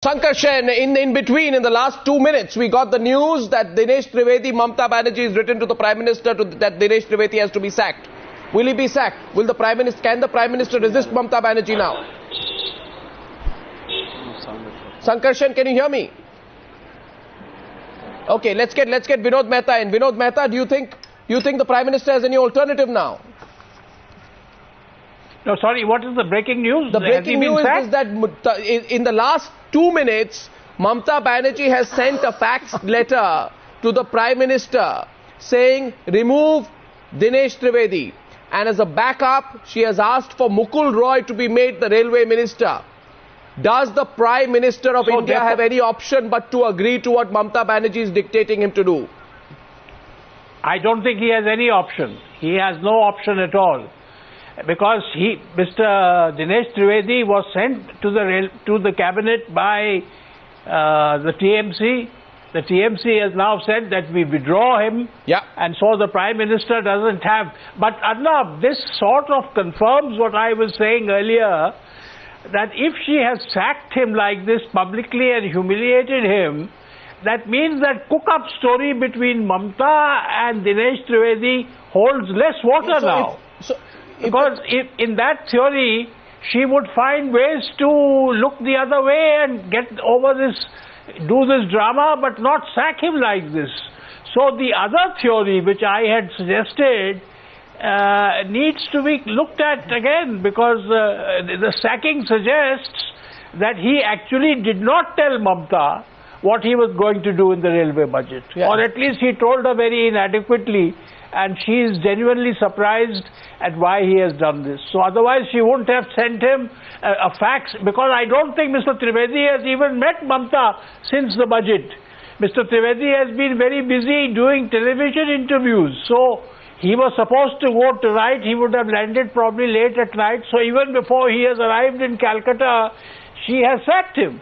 Sankarshan, in between, in the last 2 minutes, we got the news that Dinesh Trivedi, Mamata Banerjee has written to the Prime Minister that Dinesh Trivedi has to be sacked. Will he be sacked? Can the Prime Minister resist Mamata Banerjee now? Sankarshan, can you hear me? Okay, let's get Vinod Mehta in. Vinod Mehta, do you think the Prime Minister has any alternative now? No, sorry, what is the breaking news? The breaking news is that in the last 2 minutes, Mamata Banerjee has sent a fax letter to the Prime Minister saying, remove Dinesh Trivedi. And as a backup, she has asked for Mukul Roy to be made the Railway Minister. Does the Prime Minister of India have any option but to agree to what Mamata Banerjee is dictating him to do? I don't think he has any option. He has no option at all. Because Mr. Dinesh Trivedi was sent to the cabinet by the TMC. The TMC has now said that we withdraw him, and so the Prime Minister doesn't have. But Arnab, this sort of confirms what I was saying earlier, that if she has sacked him like this publicly and humiliated him, that means that cook-up story between Mamata and Dinesh Trivedi holds less water now. Because in that theory, she would find ways to look the other way and get over this, do this drama, but not sack him like this. So the other theory, which I had suggested, needs to be looked at again, because the sacking suggests that he actually did not tell Mamata what he was going to do in the railway budget. Or at least he told her very inadequately, and she is genuinely surprised at why he has done this. So otherwise she wouldn't have sent him a fax, because I don't think Mr. Trivedi has even met Mamata since the budget. Mr. Trivedi has been very busy doing television interviews. So he was supposed to go tonight. He would have landed probably late at night. So even before he has arrived in Calcutta, she has sacked him.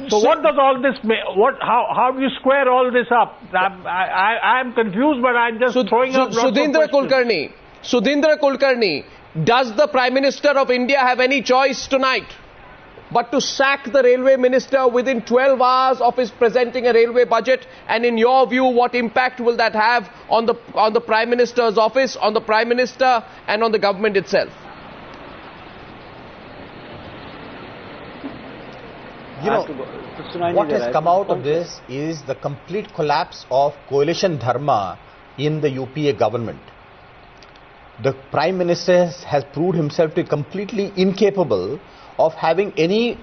So what does all this mean? How do you square all this up? I'm confused, but I'm just throwing up Sudheendra Kulkarni, does the Prime Minister of India have any choice tonight but to sack the Railway Minister within 12 hours of his presenting a railway budget? And in your view, what impact will that have on the Prime Minister's office, on the Prime Minister and on the government itself? You know, what has come out of this is the complete collapse of coalition dharma in the UPA government. The Prime Minister has proved himself to be completely incapable of having any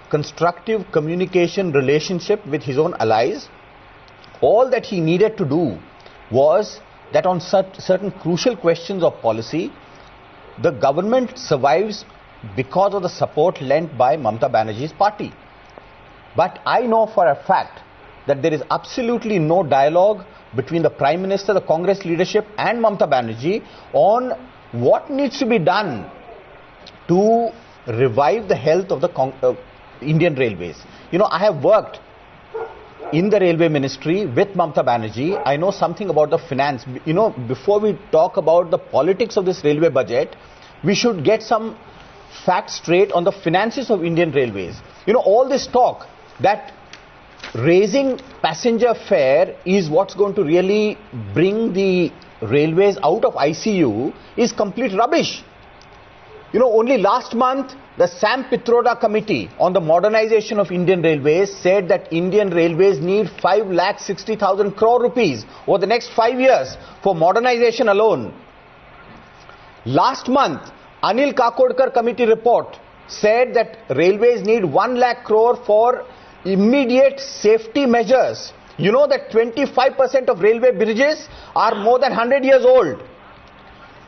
constructive communication relationship with his own allies. All that he needed to do was that on certain crucial questions of policy, the government survives because of the support lent by Mamata Banerjee's party. But I know for a fact that there is absolutely no dialogue between the Prime Minister, the Congress leadership and Mamata Banerjee on what needs to be done to revive the health of the Indian Railways. You know, I have worked in the Railway Ministry with Mamata Banerjee. I know something about the finance. You know, before we talk about the politics of this railway budget, we should get some facts straight on the finances of Indian Railways. You know, all this talk that raising passenger fare is what's going to really bring the railways out of ICU is complete rubbish. You know, only last month, the Sam Pitroda Committee on the modernization of Indian Railways said that Indian Railways need 5,60,000 crore rupees over the next 5 years for modernization alone. Last month, Anil Kakodkar Committee report said that railways need 1 lakh crore for immediate safety measures. You know that 25% of railway bridges are more than 100 years old.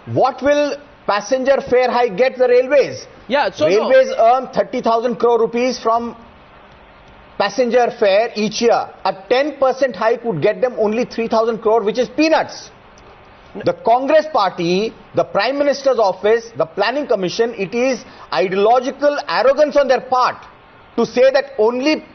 What will passenger fare hike get the railways? Railways earn 30,000 crore rupees from passenger fare each year. A 10% hike would get them only 3,000 crore, which is peanuts. The Congress party, the Prime Minister's office, the Planning Commission, it is ideological arrogance on their part to say that only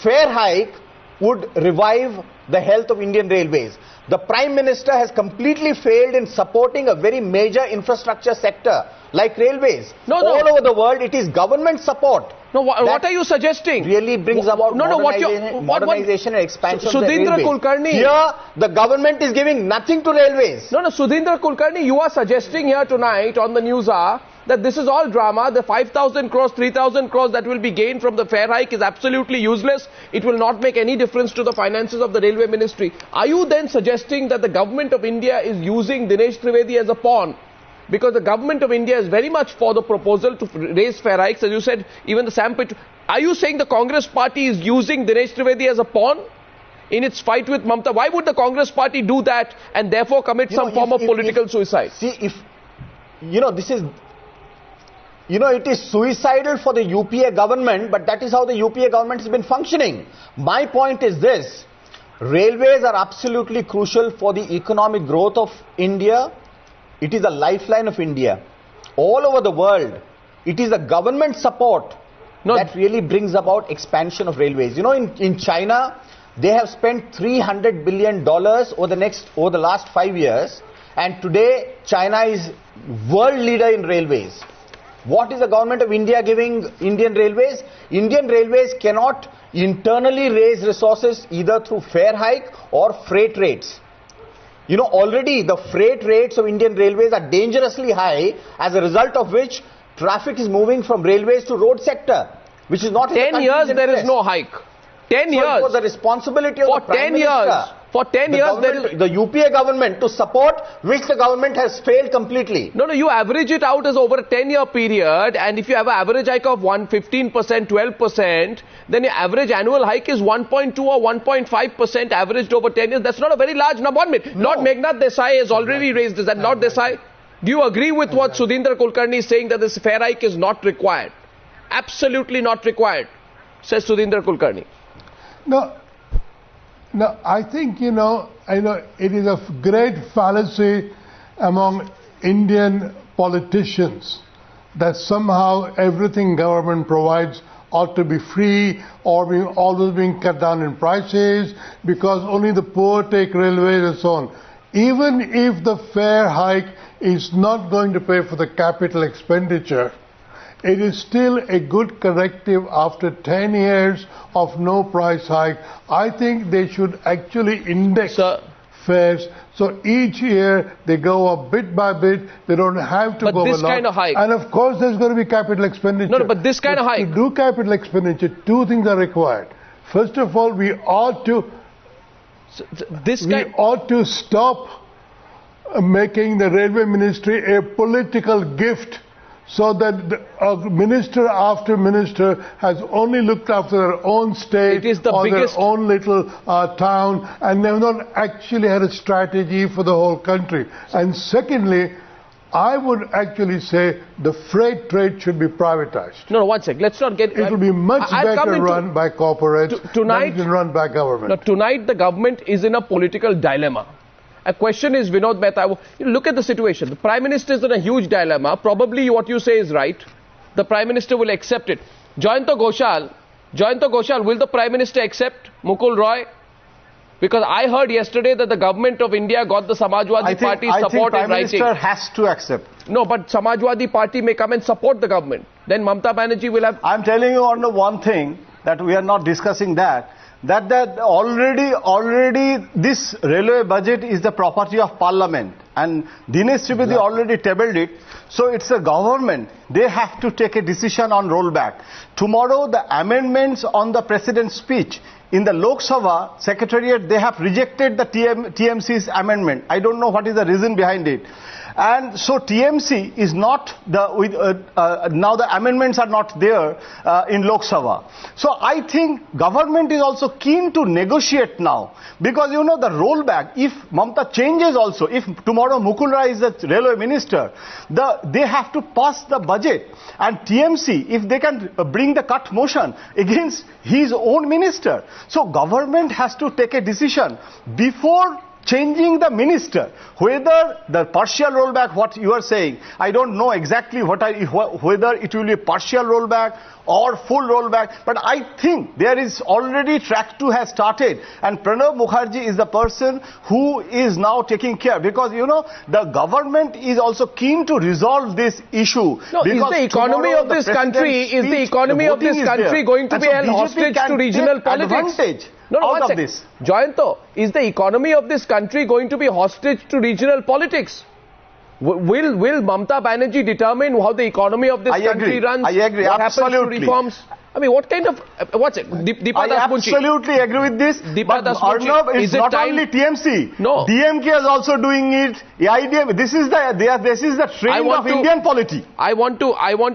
fare hike would revive the health of Indian Railways. The Prime Minister has completely failed in supporting a very major infrastructure sector like railways. All over the world, it is government support No, what are you suggesting? Really brings about modernization and expansion of the Sudheendra railways. Kulkarni. Here, the government is giving nothing to railways. No, Sudheendra Kulkarni, you are suggesting here tonight on the news hour that this is all drama. The 5,000 crores, 3,000 crores that will be gained from the fare hike is absolutely useless. It will not make any difference to the finances of the railway ministry. Are you then suggesting that the government of India is using Dinesh Trivedi as a pawn? Because the government of India is very much for the proposal to raise fare hikes. As you said, even the Sampit. Are you saying the Congress party is using Dinesh Trivedi as a pawn in its fight with Mamata? Why would the Congress party do that and therefore commit some form of political suicide? See, if, this is, it is suicidal for the UPA government, but that is how the UPA government has been functioning. My point is this: railways are absolutely crucial for the economic growth of India. It is a lifeline of India. All over the world, it is the government support that really brings about expansion of railways. In China, they have spent $300 billion over the last 5 years, and today China is world leader in railways. What is the government of India giving Indian Railways? Indian Railways cannot internally raise resources either through fare hike or freight rates. Already the freight rates of Indian Railways are dangerously high, as a result of which traffic is moving from railways to road sector, which is not 10 years there is no hike. 10 years. It was the responsibility of the Prime Minister. For 10 years, the UPA government to support, which the government has failed completely. No, you average it out as over a 10-year period, and if you have an average hike of 15%, 12%, then your average annual hike is 1.2 or 1.5% averaged over 10 years. That's not a very large number. Lord Meghnad Desai has already raised this. And Lord Desai, do you agree with what Sudheendra Kulkarni is saying, that this fare hike is not required? Absolutely not required, says Sudheendra Kulkarni. No, I think, it is a great fallacy among Indian politicians that somehow everything government provides ought to be free or always being cut down in prices because only the poor take railways and so on. Even if the fare hike is not going to pay for the capital expenditure, it is still a good corrective after 10 years of no price hike. I think they should actually index fares. So each year they go up bit by bit. They don't have to go a lot. But this kind of hike. And of course there's going to be capital expenditure. No, but this kind of hike. To do capital expenditure, two things are required. First of all, we ought to stop making the railway ministry a political gift, so that minister after minister has only looked after their own state or their own little town, and they have not actually had a strategy for the whole country. And secondly, I would actually say the freight trade should be privatized. No, one sec. Let's not get... It will be much better run by corporates than run by government. No, tonight the government is in a political dilemma. A question is, Vinod Mehta, look at the situation. The Prime Minister is in a huge dilemma. Probably what you say is right. The Prime Minister will accept it. Jayanto Ghoshal, will the Prime Minister accept Mukul Roy? Because I heard yesterday that the government of India got the Samajwadi Party's support in writing. Prime Minister has to accept. No, but Samajwadi Party may come and support the government. Then Mamata Banerjee will have... I'm telling you on the one thing, that we are not discussing that already this railway budget is the property of Parliament, and Dinesh Trivedi already tabled it. So it's a government. They have to take a decision on rollback. Tomorrow the amendments on the President's speech in the Lok Sabha Secretariat, they have rejected the TMC's amendment. I don't know what is the reason behind it. And so TMC is not now the amendments are not there in Lok Sabha. So I think government is also keen to negotiate now, because the rollback, if Mamata changes also, if tomorrow Mukul Roy is the railway minister, they have to pass the budget, and TMC, if they can bring the cut motion against his own minister. So government has to take a decision before changing the minister. Whether the partial rollback, what you are saying, I don't know exactly whether it will be partial rollback or full rollback, but I think there is already track 2 has started, and Pranab Mukherjee is the person who is now taking care, because you know the government is also keen to resolve this issue. No, is the economy of this country going to be held hostage to regional politics? Out of this. Jayanto, is the economy of this country going to be hostage to regional politics? Will Mamata Banerjee determine how the economy of this country runs? I agree. What Absolutely. happens to reforms? I mean, what kind of, what's it? Deepa Das Munshi. I absolutely agree with this. Deepa Das Munshi. Arnab, it's not only TMC. No. DMK is also doing it. AIDM. This is the trend of Indian polity. I want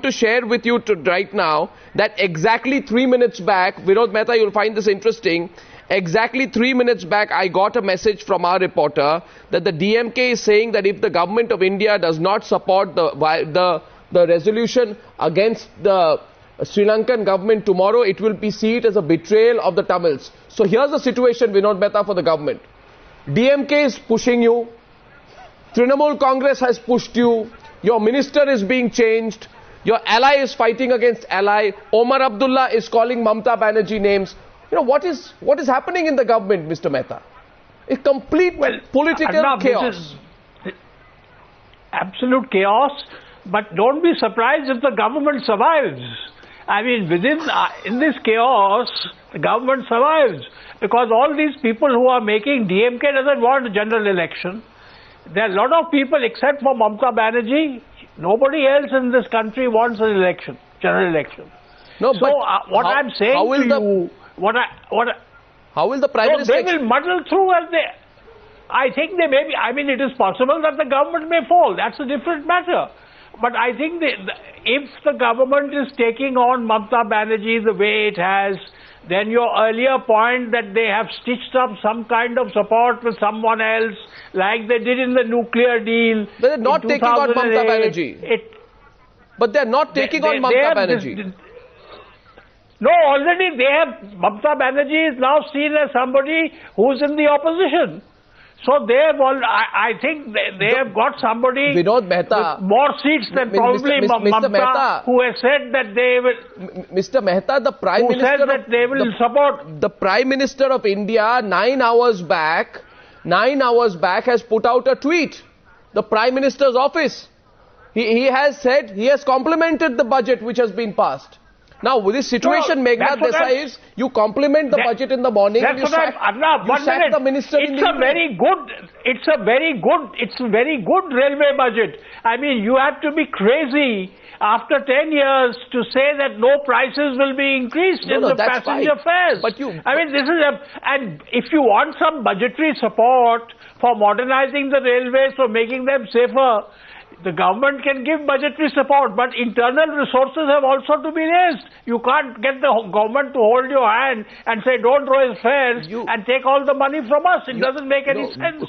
to share with you right now that exactly 3 minutes back, Vinod Mehta, you'll find this interesting. Exactly 3 minutes back, I got a message from our reporter that the DMK is saying that if the government of India does not support the resolution against the Sri Lankan government tomorrow, it will be seen as a betrayal of the Tamils. So here's the situation, Vinod Mehta, for the government. DMK is pushing you. Trinamool Congress has pushed you. Your minister is being changed. Your ally is fighting against ally. Omar Abdullah is calling Mamata Banerjee names. You know, what is happening in the government, Mr. Mehta? A complete political Arnab, chaos. This is absolute chaos, but don't be surprised if the government survives. I mean, in this chaos, the government survives, because all these people who are making, DMK doesn't want a general election. There are a lot of people, except for Mamata Banerjee, nobody else in this country wants an election, general election. No, so but what I'm saying to you, how will the Prime Minister... They will muddle through as they... I think they may be... I mean, it is possible that the government may fall. That's a different matter. But I think if the government is taking on Mamata Banerjee the way it has, then your earlier point that they have stitched up some kind of support with someone else, like they did in the nuclear deal. But they're not taking on Mamata Banerjee. But they're not taking on Mamata Banerjee. No, already they have, Mamata Banerjee is now seen as somebody who's in the opposition. So they have I think they have got somebody Vinod Mehta, with more seats than probably Mamata, Mehta, who has said that they will... Mr. Mehta, the Prime Minister... Who said that they will support... The Prime Minister of India, 9 hours back, has put out a tweet. The Prime Minister's office. He has said, he has complimented the budget which has been passed. Now, with this situation, Meghnad Desai is, you compliment the budget in the morning and you sack the minister in the evening. It's a very good railway budget. I mean, you have to be crazy after 10 years to say that no prices will be increased in the passenger fares. I mean, this is and if you want some budgetary support for modernizing the railways, for making them safer, the government can give budgetary support, but internal resources have also to be raised. You can't get the government to hold your hand and say, don't raise fares and take all the money from us. It doesn't make any sense.